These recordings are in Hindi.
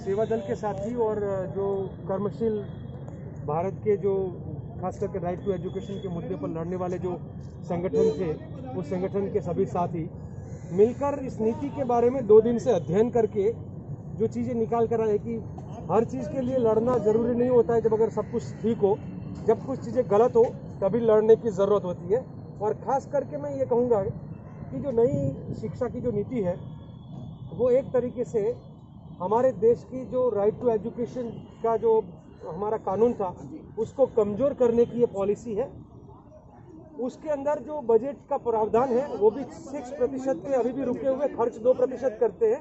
सेवा दल के साथी और जो कर्मशील भारत के जो खास करके राइट टू एजुकेशन के मुद्दे पर लड़ने वाले जो संगठन थे, उस संगठन के सभी साथी मिलकर इस नीति के बारे में 2 दिन से अध्ययन करके जो चीज़ें निकाल कर आए कि हर चीज़ के लिए लड़ना ज़रूरी नहीं होता है। जब अगर सब कुछ ठीक हो, जब कुछ चीज़ें गलत हो तभी लड़ने की ज़रूरत होती है। और ख़ास करके मैं ये कहूँगा कि जो नई शिक्षा की जो नीति है वो एक तरीके से हमारे देश की जो राइट टू एजुकेशन का जो हमारा कानून था उसको कमज़ोर करने की ये पॉलिसी है। उसके अंदर जो बजट का प्रावधान है वो भी 6% पे अभी भी रुके हुए, खर्च 2% करते हैं,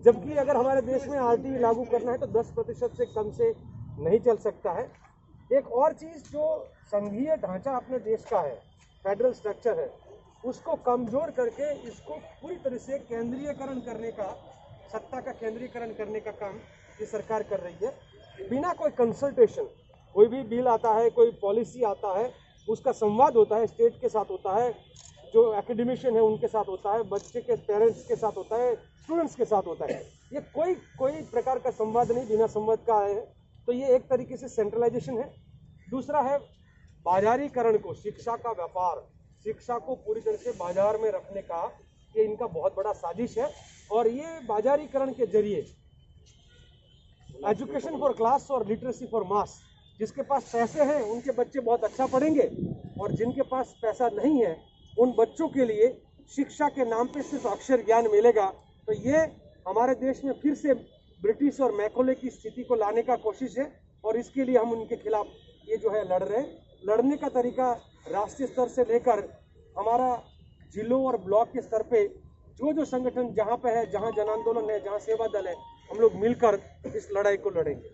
जबकि अगर हमारे देश में आरटीई लागू करना है तो 10% से कम से नहीं चल सकता है। एक और चीज़ जो संघीय ढांचा अपने देश का है, फेडरल स्ट्रक्चर है, उसको कमज़ोर करके इसको पूरी तरह से केंद्रीयकरण करने का, सत्ता का केंद्रीयकरण करने का काम ये सरकार कर रही है। बिना कोई कंसल्टेशन कोई भी बिल आता है, कोई पॉलिसी आता है, उसका संवाद होता है, स्टेट के साथ होता है, जो एकेडमिशियन है उनके साथ होता है, बच्चे के पेरेंट्स के साथ होता है, स्टूडेंट्स के साथ होता है। ये कोई प्रकार का संवाद नहीं, बिना संवाद का है। तो ये एक तरीके से सेंट्रलाइजेशन है। दूसरा है बाजारीकरण को, शिक्षा का व्यापार, शिक्षा को पूरी तरह से बाजार में रखने का ये इनका बहुत बड़ा साजिश है। और ये बाजारीकरण के जरिए एजुकेशन फॉर क्लास और लिटरेसी फॉर मास, जिसके पास पैसे हैं उनके बच्चे बहुत अच्छा पढ़ेंगे और जिनके पास पैसा नहीं है उन बच्चों के लिए शिक्षा के नाम पे सिर्फ अक्षर ज्ञान मिलेगा। तो ये हमारे देश में फिर से ब्रिटिश और मैकोले की स्थिति को लाने का कोशिश है और इसके लिए हम उनके खिलाफ ये जो है लड़ रहे हैं। लड़ने का तरीका राष्ट्रीय स्तर से लेकर हमारा जिलों और ब्लॉक के स्तर पे जो संगठन जहाँ पे है, जहाँ जन आंदोलन है, जहाँ सेवा दल है, हम लोग मिलकर इस लड़ाई को लड़ेंगे।